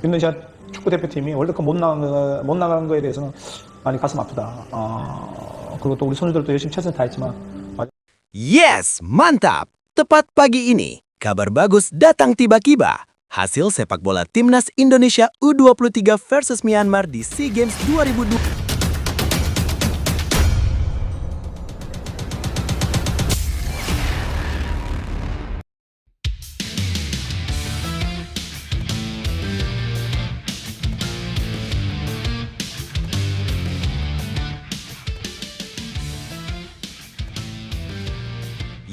인도네시아 축구 대표팀이 월드컵 못 나간 거에 대해서는 많이 가슴 아프다. 그리고 또 우리 선수들도 열심히 최선을 다했지만 Yes, mantap! Tepat pagi ini, kabar bagus datang tiba-tiba. Hasil sepak bola Timnas Indonesia U23 versus Myanmar di SEA Games 2020.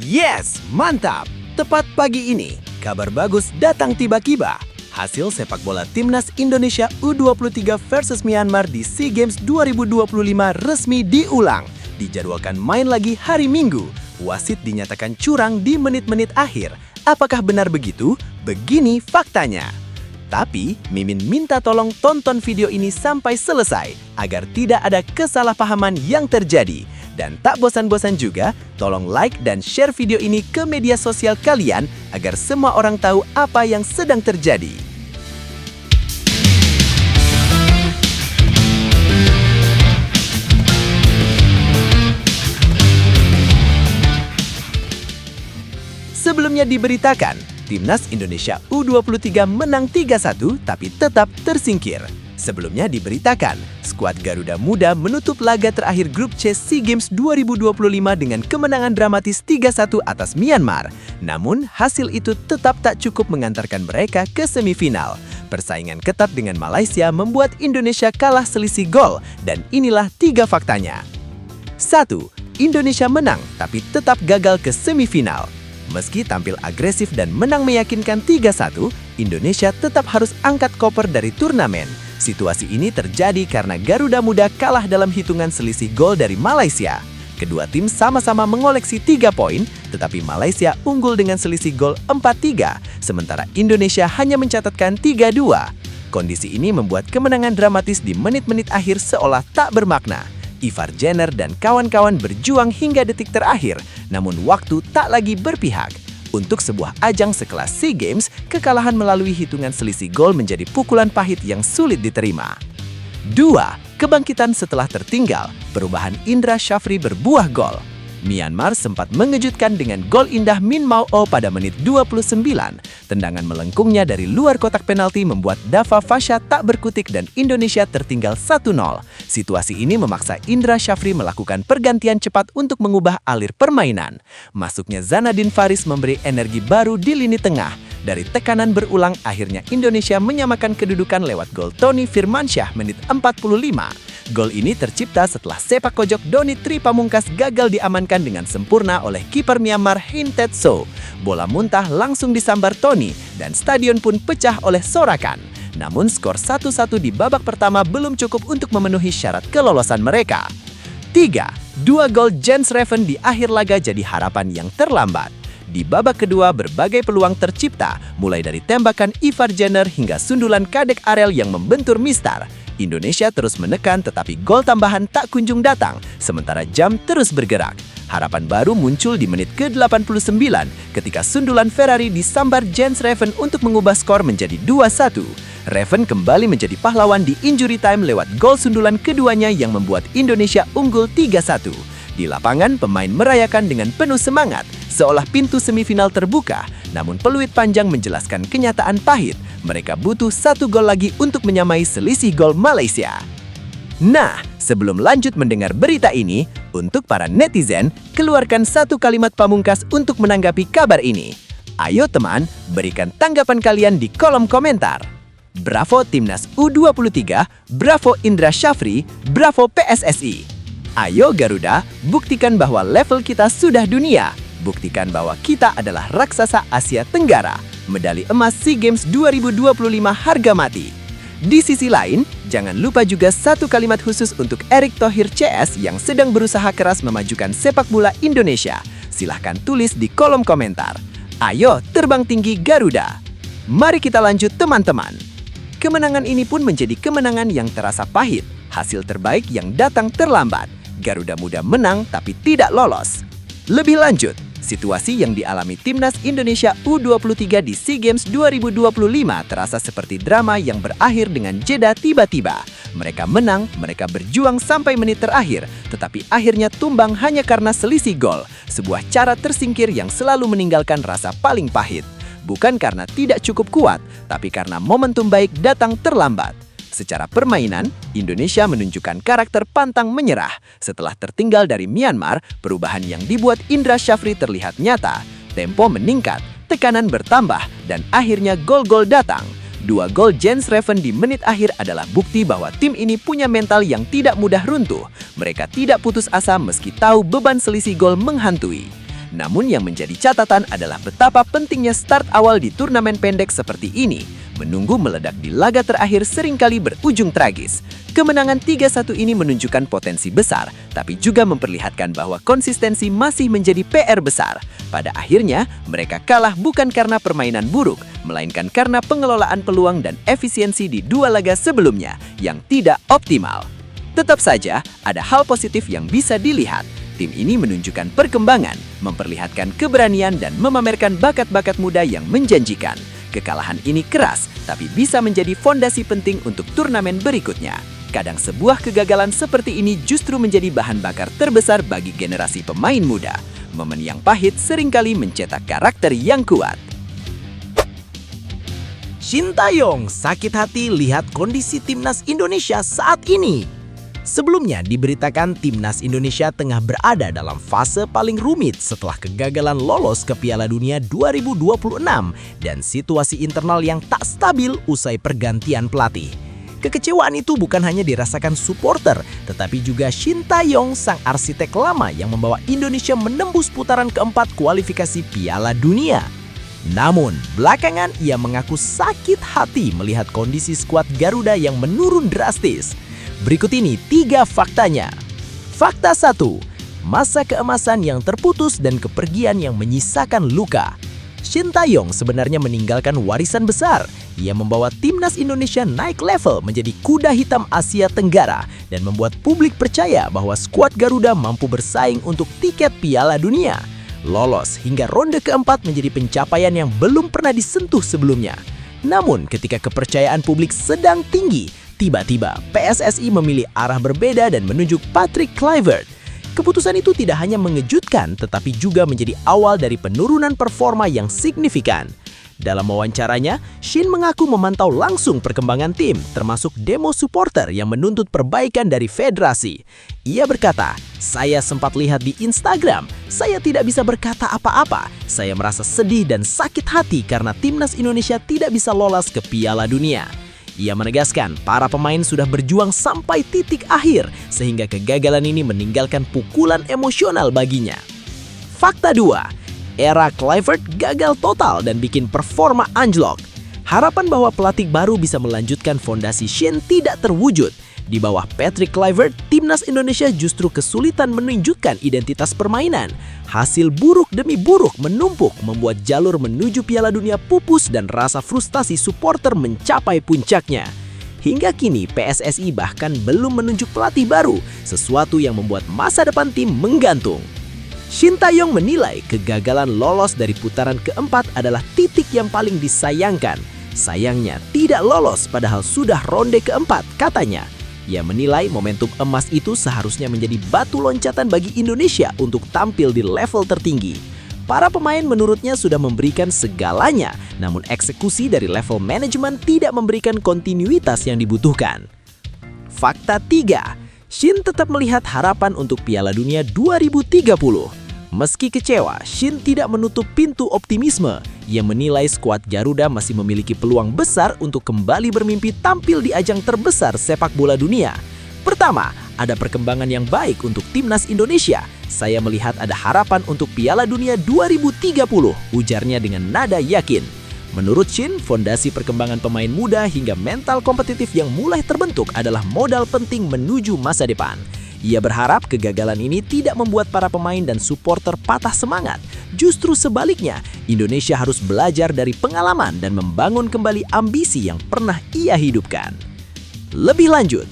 Yes, mantap! Tepat pagi ini, kabar bagus datang tiba-tiba. Hasil sepak bola Timnas Indonesia U23 versus Myanmar di SEA Games 2025 resmi diulang. Dijadwalkan main lagi hari Minggu. Wasit dinyatakan curang di menit-menit akhir. Apakah benar begitu? Begini faktanya. Tapi, Mimin minta tolong tonton video ini sampai selesai agar tidak ada kesalahpahaman yang terjadi. Dan tak bosan-bosan juga, tolong like dan share video ini ke media sosial kalian agar semua orang tahu apa yang sedang terjadi. Sebelumnya diberitakan, Timnas Indonesia U23 menang 3-1 tapi tetap tersingkir. Sebelumnya diberitakan, skuad Garuda Muda menutup laga terakhir grup C SEA Games 2025 dengan kemenangan dramatis 3-1 atas Myanmar. Namun, hasil itu tetap tak cukup mengantarkan mereka ke semifinal. Persaingan ketat dengan Malaysia membuat Indonesia kalah selisih gol, dan inilah 3 faktanya. 1. Indonesia menang tapi tetap gagal ke semifinal. Meski tampil agresif dan menang meyakinkan 3-1, Indonesia tetap harus angkat koper dari turnamen. Situasi ini terjadi karena Garuda Muda kalah dalam hitungan selisih gol dari Malaysia. Kedua tim sama-sama mengoleksi 3 poin, tetapi Malaysia unggul dengan selisih gol 4-3, sementara Indonesia hanya mencatatkan 3-2. Kondisi ini membuat kemenangan dramatis di menit-menit akhir seolah tak bermakna. Ivar Jenner dan kawan-kawan berjuang hingga detik terakhir, namun waktu tak lagi berpihak. Untuk sebuah ajang sekelas SEA Games, kekalahan melalui hitungan selisih gol menjadi pukulan pahit yang sulit diterima. 2. Kebangkitan setelah tertinggal, perubahan Indra Syafri berbuah gol. Myanmar sempat mengejutkan dengan gol indah Min Mao O pada menit 29. Tendangan melengkungnya dari luar kotak penalti membuat Dava Fasha tak berkutik dan Indonesia tertinggal 1-0. Situasi ini memaksa Indra Syafri melakukan pergantian cepat untuk mengubah alir permainan. Masuknya Zanadin Faris memberi energi baru di lini tengah. Dari tekanan berulang, akhirnya Indonesia menyamakan kedudukan lewat gol Tony Firmansyah menit 45. Gol ini tercipta setelah sepak pojok Doni Tri Pamungkas gagal diamankan dengan sempurna oleh kiper Myanmar Hein Tet So. Bola muntah langsung disambar Tony dan stadion pun pecah oleh sorakan. Namun skor 1-1 di babak pertama belum cukup untuk memenuhi syarat kelolosan mereka. 3. 2 gol Jens Reven di akhir laga jadi harapan yang terlambat. Di babak kedua berbagai peluang tercipta, mulai dari tembakan Ivar Jenner hingga sundulan Kadek Arel yang membentur Mistar. Indonesia terus menekan tetapi gol tambahan tak kunjung datang, sementara jam terus bergerak. Harapan baru muncul di menit ke-89 ketika sundulan Ferrari disambar Jens Reven untuk mengubah skor menjadi 2-1. Reven kembali menjadi pahlawan di injury time lewat gol sundulan keduanya yang membuat Indonesia unggul 3-1. Di lapangan, pemain merayakan dengan penuh semangat, seolah pintu semifinal terbuka. Namun peluit panjang menjelaskan kenyataan pahit. Mereka butuh 1 gol lagi untuk menyamai selisih gol Malaysia. Nah, sebelum lanjut mendengar berita ini, untuk para netizen, keluarkan 1 kalimat pamungkas untuk menanggapi kabar ini. Ayo teman, berikan tanggapan kalian di kolom komentar. Bravo Timnas U23, bravo Indra Syafri, bravo PSSI. Ayo Garuda, buktikan bahwa level kita sudah dunia. Buktikan bahwa kita adalah raksasa Asia Tenggara. Medali emas SEA Games 2025 harga mati. Di sisi lain, jangan lupa juga 1 kalimat khusus untuk Erick Thohir CS yang sedang berusaha keras memajukan sepak bola Indonesia. Silahkan tulis di kolom komentar. Ayo terbang tinggi Garuda. Mari kita lanjut teman-teman. Kemenangan ini pun menjadi kemenangan yang terasa pahit. Hasil terbaik yang datang terlambat. Garuda Muda menang tapi tidak lolos. Lebih lanjut, Situasi yang dialami Timnas Indonesia U23 di SEA Games 2025 terasa seperti drama yang berakhir dengan jeda tiba-tiba. Mereka menang, mereka berjuang sampai menit terakhir, tetapi akhirnya tumbang hanya karena selisih gol. Sebuah cara tersingkir yang selalu meninggalkan rasa paling pahit. Bukan karena tidak cukup kuat, tapi karena momentum baik datang terlambat. Secara permainan, Indonesia menunjukkan karakter pantang menyerah. Setelah tertinggal dari Myanmar, perubahan yang dibuat Indra Syafri terlihat nyata. Tempo meningkat, tekanan bertambah, dan akhirnya gol-gol datang. 2 gol Jens Reven di menit akhir adalah bukti bahwa tim ini punya mental yang tidak mudah runtuh. Mereka tidak putus asa meski tahu beban selisih gol menghantui. Namun yang menjadi catatan adalah betapa pentingnya start awal di turnamen pendek seperti ini. Menunggu meledak di laga terakhir seringkali berujung tragis. Kemenangan 3-1 ini menunjukkan potensi besar, tapi juga memperlihatkan bahwa konsistensi masih menjadi PR besar. Pada akhirnya, mereka kalah bukan karena permainan buruk, melainkan karena pengelolaan peluang dan efisiensi di 2 laga sebelumnya yang tidak optimal. Tetap saja, ada hal positif yang bisa dilihat. Tim ini menunjukkan perkembangan, memperlihatkan keberanian dan memamerkan bakat-bakat muda yang menjanjikan. Kekalahan ini keras, tapi bisa menjadi fondasi penting untuk turnamen berikutnya. Kadang sebuah kegagalan seperti ini justru menjadi bahan bakar terbesar bagi generasi pemain muda. Momen yang pahit seringkali mencetak karakter yang kuat. Shin Tae-yong sakit hati lihat kondisi Timnas Indonesia saat ini. Sebelumnya diberitakan Timnas Indonesia tengah berada dalam fase paling rumit setelah kegagalan lolos ke Piala Dunia 2026 dan situasi internal yang tak stabil usai pergantian pelatih. Kekecewaan itu bukan hanya dirasakan supporter, tetapi juga Shin Tae-yong, sang arsitek lama yang membawa Indonesia menembus putaran keempat kualifikasi Piala Dunia. Namun, belakangan ia mengaku sakit hati melihat kondisi skuad Garuda yang menurun drastis. Berikut ini 3 faktanya. Fakta 1. Masa keemasan yang terputus dan kepergian yang menyisakan luka. Shin Tae-yong sebenarnya meninggalkan warisan besar. Ia membawa Timnas Indonesia naik level menjadi kuda hitam Asia Tenggara dan membuat publik percaya bahwa skuad Garuda mampu bersaing untuk tiket Piala Dunia. Lolos hingga ronde keempat menjadi pencapaian yang belum pernah disentuh sebelumnya. Namun ketika kepercayaan publik sedang tinggi, tiba-tiba PSSI memilih arah berbeda dan menunjuk Patrick Kluivert. Keputusan itu tidak hanya mengejutkan, tetapi juga menjadi awal dari penurunan performa yang signifikan. Dalam wawancaranya, Shin mengaku memantau langsung perkembangan tim, termasuk demo supporter yang menuntut perbaikan dari federasi. Ia berkata, "Saya sempat lihat di Instagram, saya tidak bisa berkata apa-apa. Saya merasa sedih dan sakit hati karena Timnas Indonesia tidak bisa lolos ke Piala Dunia." Ia menegaskan para pemain sudah berjuang sampai titik akhir sehingga kegagalan ini meninggalkan pukulan emosional baginya. Fakta 2. Era Kluivert gagal total dan bikin performa anjlok. Harapan bahwa pelatih baru bisa melanjutkan fondasi Shin tidak terwujud. Di bawah Patrick Kluivert, Timnas Indonesia justru kesulitan menunjukkan identitas permainan. Hasil buruk demi buruk menumpuk membuat jalur menuju Piala Dunia pupus dan rasa frustasi supporter mencapai puncaknya. Hingga kini PSSI bahkan belum menunjuk pelatih baru, sesuatu yang membuat masa depan tim menggantung. Shin Tae-yong menilai kegagalan lolos dari putaran keempat adalah titik yang paling disayangkan. Sayangnya tidak lolos padahal sudah ronde keempat, katanya. Ia menilai momentum emas itu seharusnya menjadi batu loncatan bagi Indonesia untuk tampil di level tertinggi. Para pemain menurutnya sudah memberikan segalanya, namun eksekusi dari level manajemen tidak memberikan kontinuitas yang dibutuhkan. Fakta 3. Shin tetap melihat harapan untuk Piala Dunia 2030. Meski kecewa, Shin tidak menutup pintu optimisme. Ia menilai skuad Garuda masih memiliki peluang besar untuk kembali bermimpi tampil di ajang terbesar sepak bola dunia. Pertama, ada perkembangan yang baik untuk Timnas Indonesia. Saya melihat ada harapan untuk Piala Dunia 2030, ujarnya dengan nada yakin. Menurut Shin, fondasi perkembangan pemain muda hingga mental kompetitif yang mulai terbentuk adalah modal penting menuju masa depan. Ia berharap kegagalan ini tidak membuat para pemain dan supporter patah semangat. Justru sebaliknya, Indonesia harus belajar dari pengalaman dan membangun kembali ambisi yang pernah ia hidupkan. Lebih lanjut,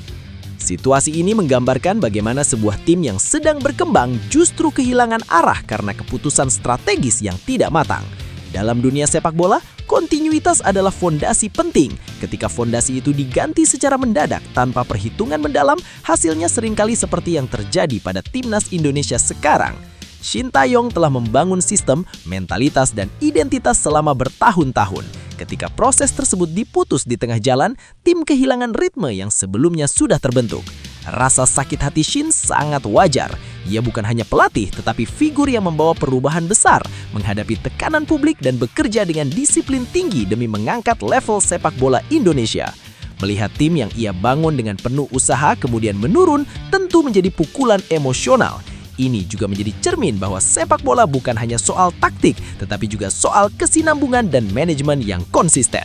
Situasi ini menggambarkan bagaimana sebuah tim yang sedang berkembang justru kehilangan arah karena keputusan strategis yang tidak matang. Dalam dunia sepak bola, kontinuitas adalah fondasi penting. Ketika fondasi itu diganti secara mendadak tanpa perhitungan mendalam, hasilnya seringkali seperti yang terjadi pada timnas Indonesia sekarang. Shin Tae-yong telah membangun sistem, mentalitas, dan identitas selama bertahun-tahun. Ketika proses tersebut diputus di tengah jalan, tim kehilangan ritme yang sebelumnya sudah terbentuk. Rasa sakit hati Shin sangat wajar. Ia bukan hanya pelatih, tetapi figur yang membawa perubahan besar, menghadapi tekanan publik dan bekerja dengan disiplin tinggi demi mengangkat level sepak bola Indonesia. Melihat tim yang ia bangun dengan penuh usaha kemudian menurun, tentu menjadi pukulan emosional. Ini juga menjadi cermin bahwa sepak bola bukan hanya soal taktik, tetapi juga soal kesinambungan dan manajemen yang konsisten.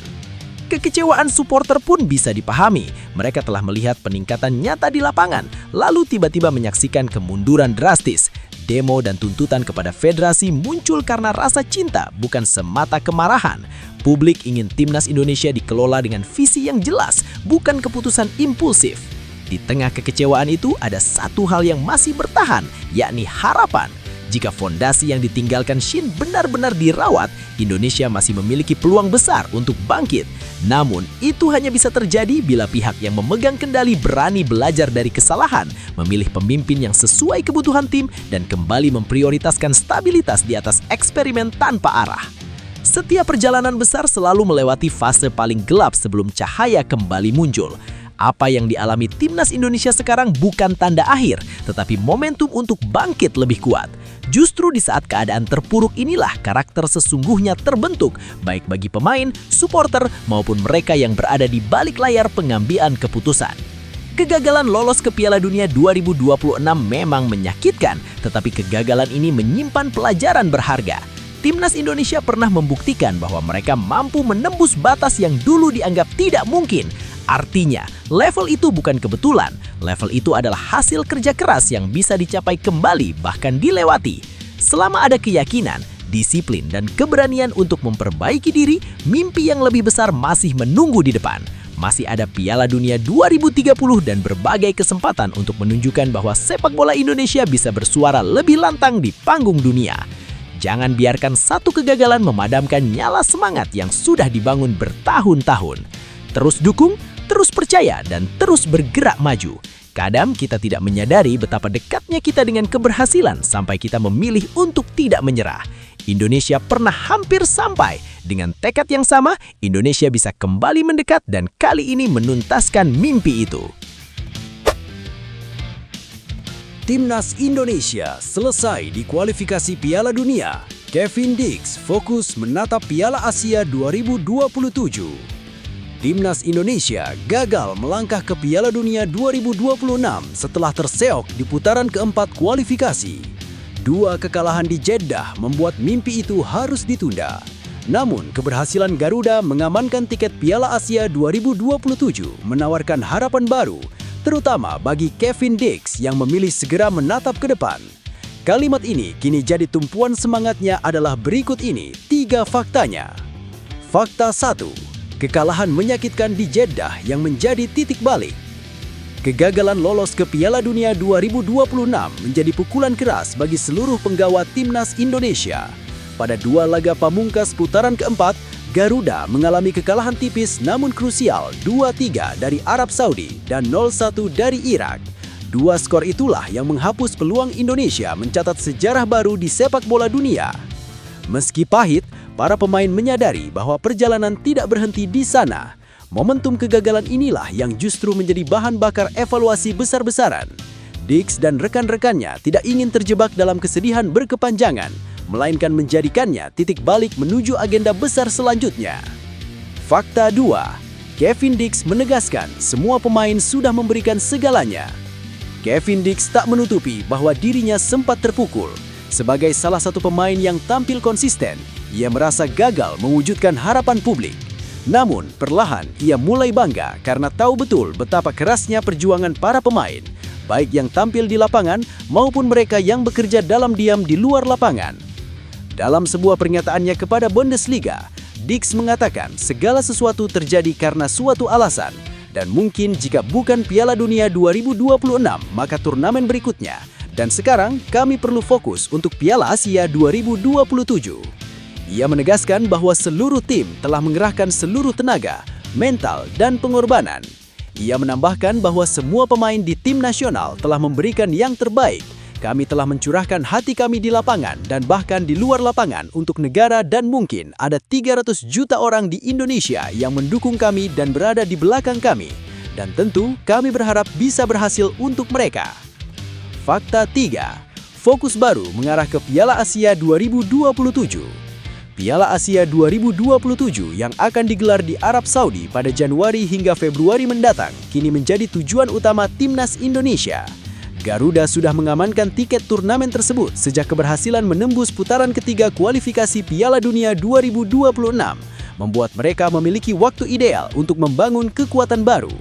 Kekecewaan supporter pun bisa dipahami. Mereka telah melihat peningkatan nyata di lapangan, lalu tiba-tiba menyaksikan kemunduran drastis. Demo dan tuntutan kepada federasi muncul karena rasa cinta, bukan semata kemarahan. Publik ingin timnas Indonesia dikelola dengan visi yang jelas, bukan keputusan impulsif. Di tengah kekecewaan itu ada satu hal yang masih bertahan, yakni harapan. Jika fondasi yang ditinggalkan Shin benar-benar dirawat, Indonesia masih memiliki peluang besar untuk bangkit. Namun, itu hanya bisa terjadi bila pihak yang memegang kendali berani belajar dari kesalahan, memilih pemimpin yang sesuai kebutuhan tim, dan kembali memprioritaskan stabilitas di atas eksperimen tanpa arah. Setiap perjalanan besar selalu melewati fase paling gelap sebelum cahaya kembali muncul. Apa yang dialami timnas Indonesia sekarang bukan tanda akhir, tetapi momentum untuk bangkit lebih kuat. Justru di saat keadaan terpuruk inilah karakter sesungguhnya terbentuk, baik bagi pemain, supporter, maupun mereka yang berada di balik layar pengambilan keputusan. Kegagalan lolos ke Piala Dunia 2026 memang menyakitkan, tetapi kegagalan ini menyimpan pelajaran berharga. Timnas Indonesia pernah membuktikan bahwa mereka mampu menembus batas yang dulu dianggap tidak mungkin. Artinya, level itu bukan kebetulan. Level itu adalah hasil kerja keras yang bisa dicapai kembali, bahkan dilewati. Selama ada keyakinan, disiplin, dan keberanian untuk memperbaiki diri, mimpi yang lebih besar masih menunggu di depan. Masih ada Piala Dunia 2030 dan berbagai kesempatan untuk menunjukkan bahwa sepak bola Indonesia bisa bersuara lebih lantang di panggung dunia. Jangan biarkan satu kegagalan memadamkan nyala semangat yang sudah dibangun bertahun-tahun. Terus dukung, terus percaya, dan terus bergerak maju. Kadang kita tidak menyadari betapa dekatnya kita dengan keberhasilan sampai kita memilih untuk tidak menyerah. Indonesia pernah hampir sampai. Dengan tekad yang sama, Indonesia bisa kembali mendekat dan kali ini menuntaskan mimpi itu. Timnas Indonesia selesai di kualifikasi Piala Dunia. Kevin Dix fokus menatap Piala Asia 2027. Timnas Indonesia gagal melangkah ke Piala Dunia 2026 setelah terseok di putaran keempat kualifikasi. Dua kekalahan di Jeddah membuat mimpi itu harus ditunda. Namun, keberhasilan Garuda mengamankan tiket Piala Asia 2027 menawarkan harapan baru, terutama bagi Kevin Dix yang memilih segera menatap ke depan. Kalimat ini kini jadi tumpuan semangatnya adalah berikut ini 3 faktanya. Fakta 1. Kekalahan menyakitkan di Jeddah yang menjadi titik balik. Kegagalan lolos ke Piala Dunia 2026 menjadi pukulan keras bagi seluruh penggawa Timnas Indonesia. Pada 2 laga pamungkas putaran keempat, Garuda mengalami kekalahan tipis namun krusial 2-3 dari Arab Saudi dan 0-1 dari Irak. 2 skor itulah yang menghapus peluang Indonesia mencatat sejarah baru di sepak bola dunia. Meski pahit, para pemain menyadari bahwa perjalanan tidak berhenti di sana. Momentum kegagalan inilah yang justru menjadi bahan bakar evaluasi besar-besaran. Dix dan rekan-rekannya tidak ingin terjebak dalam kesedihan berkepanjangan, melainkan menjadikannya titik balik menuju agenda besar selanjutnya. Fakta 2. Kevin Dix menegaskan semua pemain sudah memberikan segalanya. Kevin Dix tak menutupi bahwa dirinya sempat terpukul. Sebagai salah satu pemain yang tampil konsisten, ia merasa gagal mewujudkan harapan publik. Namun, perlahan ia mulai bangga karena tahu betul betapa kerasnya perjuangan para pemain, baik yang tampil di lapangan maupun mereka yang bekerja dalam diam di luar lapangan. Dalam sebuah pernyataannya kepada Bundesliga, Dix mengatakan segala sesuatu terjadi karena suatu alasan. Dan mungkin jika bukan Piala Dunia 2026, maka turnamen berikutnya. Dan sekarang kami perlu fokus untuk Piala Asia 2027. Ia menegaskan bahwa seluruh tim telah mengerahkan seluruh tenaga, mental, dan pengorbanan. Ia menambahkan bahwa semua pemain di tim nasional telah memberikan yang terbaik. Kami telah mencurahkan hati kami di lapangan dan bahkan di luar lapangan untuk negara, dan mungkin ada 300 juta orang di Indonesia yang mendukung kami dan berada di belakang kami. Dan tentu kami berharap bisa berhasil untuk mereka. Fakta 3. Fokus baru mengarah ke Piala Asia 2027. Piala Asia 2027 yang akan digelar di Arab Saudi pada Januari hingga Februari mendatang kini menjadi tujuan utama Timnas Indonesia. Garuda sudah mengamankan tiket turnamen tersebut sejak keberhasilan menembus putaran ketiga kualifikasi Piala Dunia 2026, membuat mereka memiliki waktu ideal untuk membangun kekuatan baru.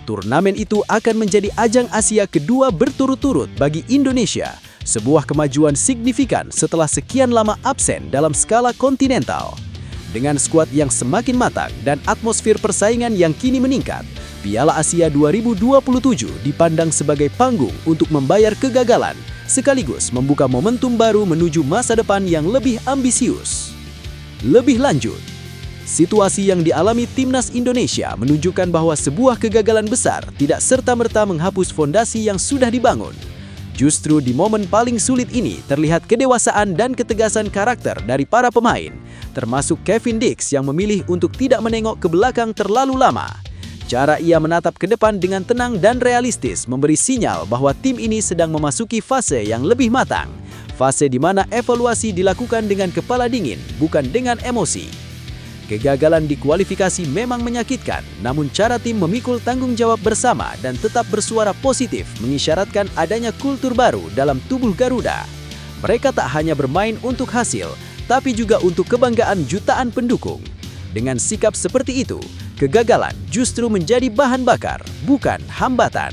Turnamen itu akan menjadi ajang Asia kedua berturut-turut bagi Indonesia, sebuah kemajuan signifikan setelah sekian lama absen dalam skala kontinental. Dengan skuad yang semakin matang dan atmosfer persaingan yang kini meningkat, Piala Asia 2027 dipandang sebagai panggung untuk membayar kegagalan, sekaligus membuka momentum baru menuju masa depan yang lebih ambisius. Lebih lanjut, situasi yang dialami Timnas Indonesia menunjukkan bahwa sebuah kegagalan besar tidak serta-merta menghapus fondasi yang sudah dibangun. Justru di momen paling sulit ini terlihat kedewasaan dan ketegasan karakter dari para pemain, termasuk Kevin Dix yang memilih untuk tidak menengok ke belakang terlalu lama. Cara ia menatap ke depan dengan tenang dan realistis memberi sinyal bahwa tim ini sedang memasuki fase yang lebih matang. Fase di mana evaluasi dilakukan dengan kepala dingin, bukan dengan emosi. Kegagalan di kualifikasi memang menyakitkan, namun cara tim memikul tanggung jawab bersama dan tetap bersuara positif mengisyaratkan adanya kultur baru dalam tubuh Garuda. Mereka tak hanya bermain untuk hasil, tapi juga untuk kebanggaan jutaan pendukung. Dengan sikap seperti itu, kegagalan justru menjadi bahan bakar, bukan hambatan.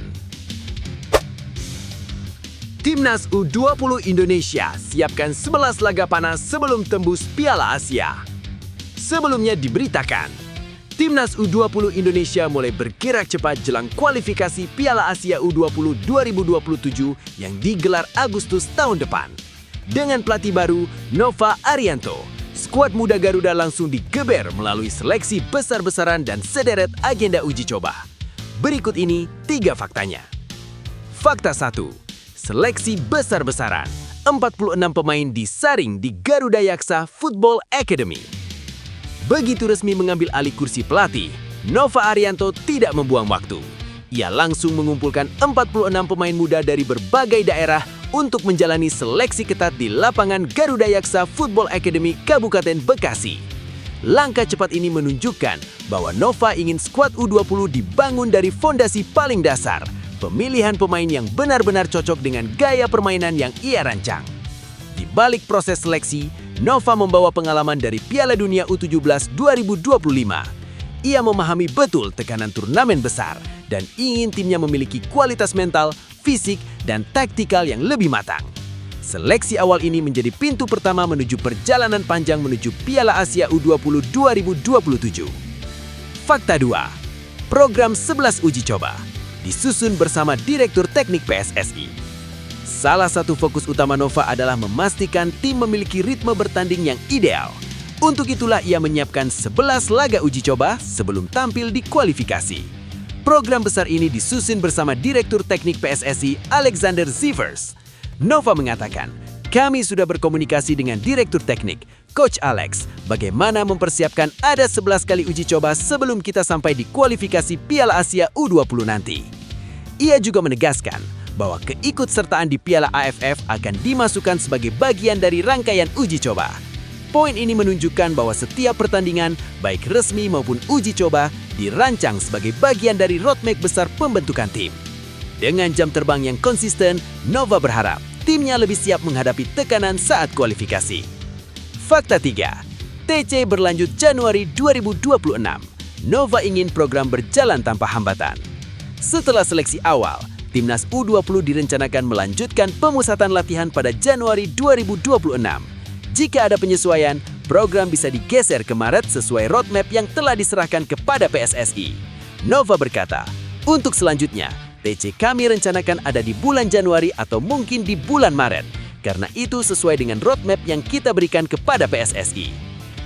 Timnas U20 Indonesia siapkan 11 laga panas sebelum tembus Piala Asia. Sebelumnya diberitakan, Timnas U20 Indonesia mulai bergerak cepat jelang kualifikasi Piala Asia U20 2027 yang digelar Agustus tahun depan. Dengan pelatih baru, Nova Arianto, skuad muda Garuda langsung digeber melalui seleksi besar-besaran dan sederet agenda uji coba. Berikut ini 3 faktanya. Fakta 1. Seleksi besar-besaran. 46 pemain disaring di Garuda Yaksa Football Academy. Begitu resmi mengambil alih kursi pelatih, Nova Arianto tidak membuang waktu. Ia langsung mengumpulkan 46 pemain muda dari berbagai daerah untuk menjalani seleksi ketat di lapangan Garuda Yaksa Football Academy Kabupaten Bekasi. Langkah cepat ini menunjukkan bahwa Nova ingin skuad U20 dibangun dari fondasi paling dasar, pemilihan pemain yang benar-benar cocok dengan gaya permainan yang ia rancang. Di balik proses seleksi, Nova membawa pengalaman dari Piala Dunia U17 2025. Ia memahami betul tekanan turnamen besar dan ingin timnya memiliki kualitas mental, fisik, dan taktikal yang lebih matang. Seleksi awal ini menjadi pintu pertama menuju perjalanan panjang menuju Piala Asia U20 2027. Fakta 2. Program 11 uji coba disusun bersama Direktur Teknik PSSI. Salah satu fokus utama Nova adalah memastikan tim memiliki ritme bertanding yang ideal. Untuk itulah ia menyiapkan 11 laga uji coba sebelum tampil di kualifikasi. Program besar ini disusun bersama Direktur Teknik PSSI Alexander Zivers. Nova mengatakan, kami sudah berkomunikasi dengan Direktur Teknik, Coach Alex, bagaimana mempersiapkan ada 11 kali uji coba sebelum kita sampai di kualifikasi Piala Asia U20 nanti. Ia juga menegaskan bahwa keikutsertaan di Piala AFF akan dimasukkan sebagai bagian dari rangkaian uji coba. Poin ini menunjukkan bahwa setiap pertandingan, baik resmi maupun uji coba, dirancang sebagai bagian dari roadmap besar pembentukan tim. Dengan jam terbang yang konsisten, Nova berharap timnya lebih siap menghadapi tekanan saat kualifikasi. Fakta 3. TC berlanjut Januari 2026. Nova ingin program berjalan tanpa hambatan. Setelah seleksi awal, Timnas U20 direncanakan melanjutkan pemusatan latihan pada Januari 2026. Jika ada penyesuaian, program bisa digeser ke Maret sesuai roadmap yang telah diserahkan kepada PSSI. Nova berkata, untuk selanjutnya, TC kami rencanakan ada di bulan Januari atau mungkin di bulan Maret, karena itu sesuai dengan roadmap yang kita berikan kepada PSSI.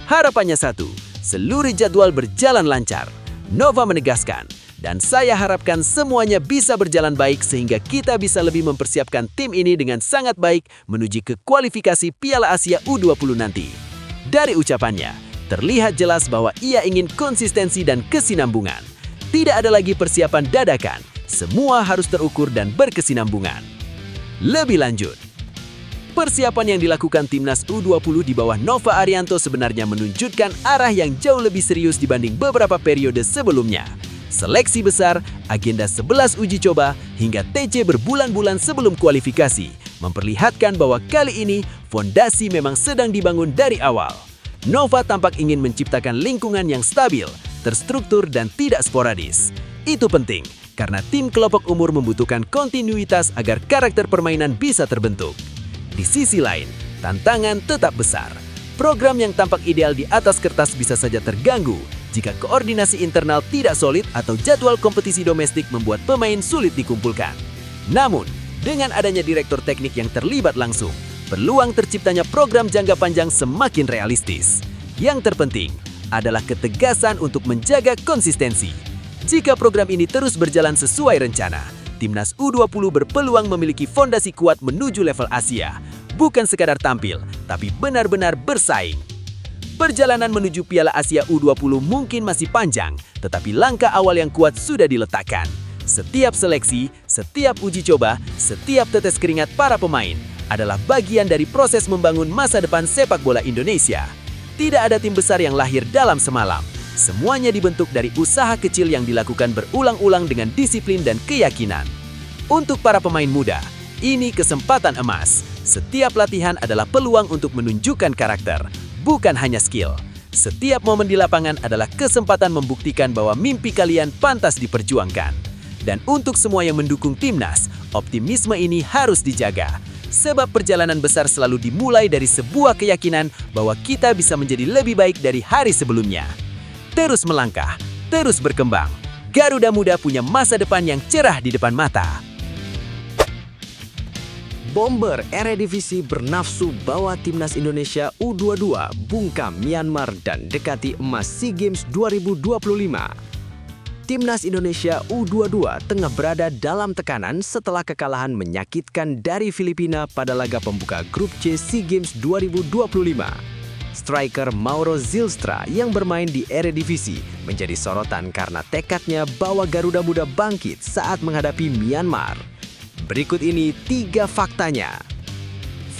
Harapannya satu, seluruh jadwal berjalan lancar. Nova menegaskan, dan saya harapkan semuanya bisa berjalan baik sehingga kita bisa lebih mempersiapkan tim ini dengan sangat baik menuju ke kualifikasi Piala Asia U20 nanti. Dari ucapannya, terlihat jelas bahwa ia ingin konsistensi dan kesinambungan. Tidak ada lagi persiapan dadakan, semua harus terukur dan berkesinambungan. Lebih lanjut, persiapan yang dilakukan Timnas U20 di bawah Nova Arianto sebenarnya menunjukkan arah yang jauh lebih serius dibanding beberapa periode sebelumnya. Seleksi besar, agenda 11 uji coba, hingga TC berbulan-bulan sebelum kualifikasi, memperlihatkan bahwa kali ini fondasi memang sedang dibangun dari awal. Nova tampak ingin menciptakan lingkungan yang stabil, terstruktur dan tidak sporadis. Itu penting, karena tim kelompok umur membutuhkan kontinuitas agar karakter permainan bisa terbentuk. Di sisi lain, tantangan tetap besar. Program yang tampak ideal di atas kertas bisa saja terganggu jika koordinasi internal tidak solid atau jadwal kompetisi domestik membuat pemain sulit dikumpulkan. Namun, dengan adanya direktur teknik yang terlibat langsung, peluang terciptanya program jangka panjang semakin realistis. Yang terpenting adalah ketegasan untuk menjaga konsistensi. Jika program ini terus berjalan sesuai rencana, Timnas U20 berpeluang memiliki fondasi kuat menuju level Asia. Bukan sekadar tampil, tapi benar-benar bersaing. Perjalanan menuju Piala Asia U20 mungkin masih panjang, tetapi langkah awal yang kuat sudah diletakkan. Setiap seleksi, setiap uji coba, setiap tetes keringat para pemain adalah bagian dari proses membangun masa depan sepak bola Indonesia. Tidak ada tim besar yang lahir dalam semalam. Semuanya dibentuk dari usaha kecil yang dilakukan berulang-ulang dengan disiplin dan keyakinan. Untuk para pemain muda, ini kesempatan emas. Setiap latihan adalah peluang untuk menunjukkan karakter, bukan hanya skill. Setiap momen di lapangan adalah kesempatan membuktikan bahwa mimpi kalian pantas diperjuangkan. Dan untuk semua yang mendukung Timnas, optimisme ini harus dijaga. Sebab perjalanan besar selalu dimulai dari sebuah keyakinan bahwa kita bisa menjadi lebih baik dari hari sebelumnya. Terus melangkah, terus berkembang. Garuda Muda punya masa depan yang cerah di depan mata. Bomber Eredivisie bernafsu bawa Timnas Indonesia U22 bungkam Myanmar dan dekati emas SEA Games 2025. Timnas Indonesia U22 tengah berada dalam tekanan setelah kekalahan menyakitkan dari Filipina pada laga pembuka Grup C SEA Games 2025. Striker Mauro Zylstra yang bermain di Eredivisie menjadi sorotan karena tekadnya bawa Garuda Muda bangkit saat menghadapi Myanmar. Berikut ini 3 faktanya.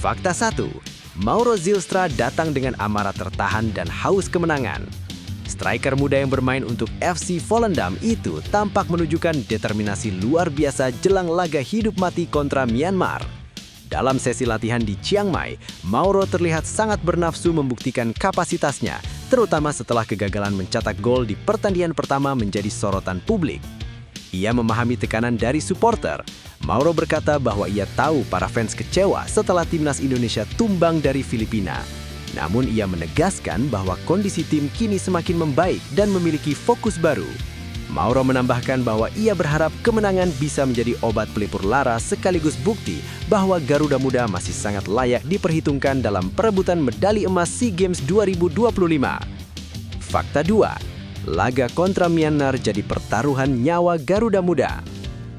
Fakta 1. Mauro Zylstra datang dengan amarah tertahan dan haus kemenangan. Striker muda yang bermain untuk FC Volendam itu tampak menunjukkan determinasi luar biasa jelang laga hidup mati kontra Myanmar. Dalam sesi latihan di Chiang Mai, Mauro terlihat sangat bernafsu membuktikan kapasitasnya, terutama setelah kegagalan mencetak gol di pertandingan pertama menjadi sorotan publik. Ia memahami tekanan dari supporter. Mauro berkata bahwa ia tahu para fans kecewa setelah Timnas Indonesia tumbang dari Filipina. Namun ia menegaskan bahwa kondisi tim kini semakin membaik dan memiliki fokus baru. Mauro menambahkan bahwa ia berharap kemenangan bisa menjadi obat pelipur lara sekaligus bukti bahwa Garuda Muda masih sangat layak diperhitungkan dalam perebutan medali emas SEA Games 2025. Fakta 2. Laga kontra Myanmar jadi pertaruhan nyawa Garuda Muda.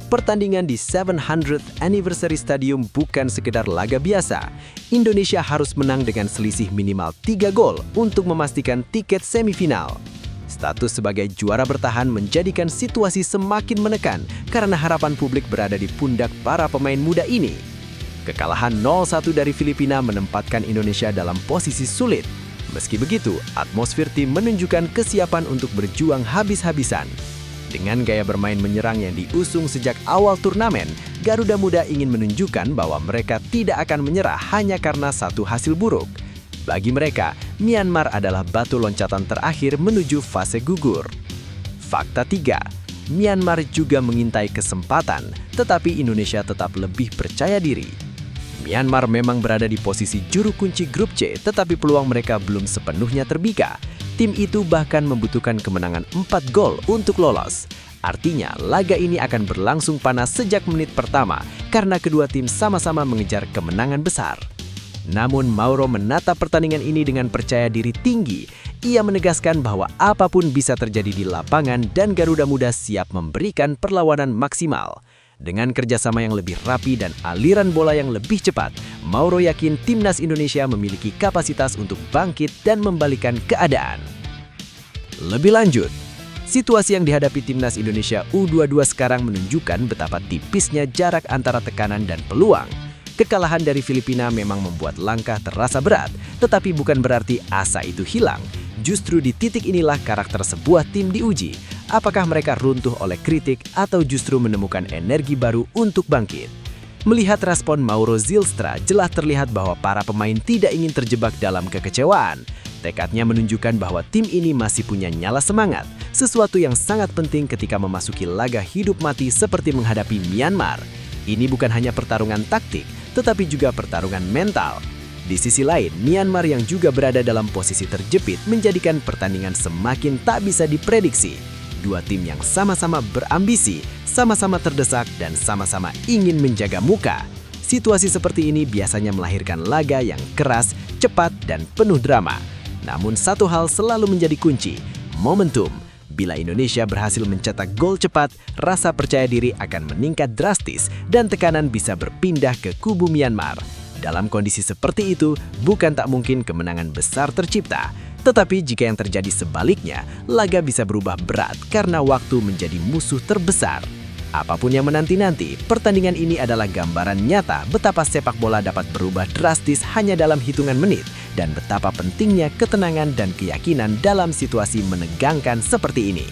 Pertandingan di 700th Anniversary Stadium bukan sekedar laga biasa. Indonesia harus menang dengan selisih minimal 3 gol untuk memastikan tiket semifinal. Status sebagai juara bertahan menjadikan situasi semakin menekan karena harapan publik berada di pundak para pemain muda ini. Kekalahan 0-1 dari Filipina menempatkan Indonesia dalam posisi sulit. Meski begitu, atmosfer tim menunjukkan kesiapan untuk berjuang habis-habisan. Dengan gaya bermain menyerang yang diusung sejak awal turnamen, Garuda Muda ingin menunjukkan bahwa mereka tidak akan menyerah hanya karena satu hasil buruk. Bagi mereka, Myanmar adalah batu loncatan terakhir menuju fase gugur. Fakta 3. Myanmar juga mengintai kesempatan, tetapi Indonesia tetap lebih percaya diri. Myanmar memang berada di posisi juru kunci Grup C, tetapi peluang mereka belum sepenuhnya terbuka. Tim itu bahkan membutuhkan kemenangan 4 gol untuk lolos. Artinya, laga ini akan berlangsung panas sejak menit pertama karena kedua tim sama-sama mengejar kemenangan besar. Namun Mauro menatap pertandingan ini dengan percaya diri tinggi. Ia menegaskan bahwa apapun bisa terjadi di lapangan dan Garuda Muda siap memberikan perlawanan maksimal. Dengan kerjasama yang lebih rapi dan aliran bola yang lebih cepat, Mauro yakin timnas Indonesia memiliki kapasitas untuk bangkit dan membalikan keadaan. Lebih lanjut, situasi yang dihadapi timnas Indonesia U22 sekarang menunjukkan betapa tipisnya jarak antara tekanan dan peluang. Kekalahan dari Filipina memang membuat langkah terasa berat, tetapi bukan berarti asa itu hilang. Justru di titik inilah karakter sebuah tim diuji. Apakah mereka runtuh oleh kritik atau justru menemukan energi baru untuk bangkit? Melihat respon Mauro Zylstra, jelas terlihat bahwa para pemain tidak ingin terjebak dalam kekecewaan. Tekadnya menunjukkan bahwa tim ini masih punya nyala semangat, sesuatu yang sangat penting ketika memasuki laga hidup mati seperti menghadapi Myanmar. Ini bukan hanya pertarungan taktik, tetapi juga pertarungan mental. Di sisi lain, Myanmar yang juga berada dalam posisi terjepit menjadikan pertandingan semakin tak bisa diprediksi. Dua tim yang sama-sama berambisi, sama-sama terdesak, dan sama-sama ingin menjaga muka. Situasi seperti ini biasanya melahirkan laga yang keras, cepat, dan penuh drama. Namun satu hal selalu menjadi kunci, momentum. Bila Indonesia berhasil mencetak gol cepat, rasa percaya diri akan meningkat drastis dan tekanan bisa berpindah ke kubu Myanmar. Dalam kondisi seperti itu, bukan tak mungkin kemenangan besar tercipta. Tetapi jika yang terjadi sebaliknya, laga bisa berubah berat karena waktu menjadi musuh terbesar. Apapun yang menanti-nanti, pertandingan ini adalah gambaran nyata betapa sepak bola dapat berubah drastis hanya dalam hitungan menit dan betapa pentingnya ketenangan dan keyakinan dalam situasi menegangkan seperti ini.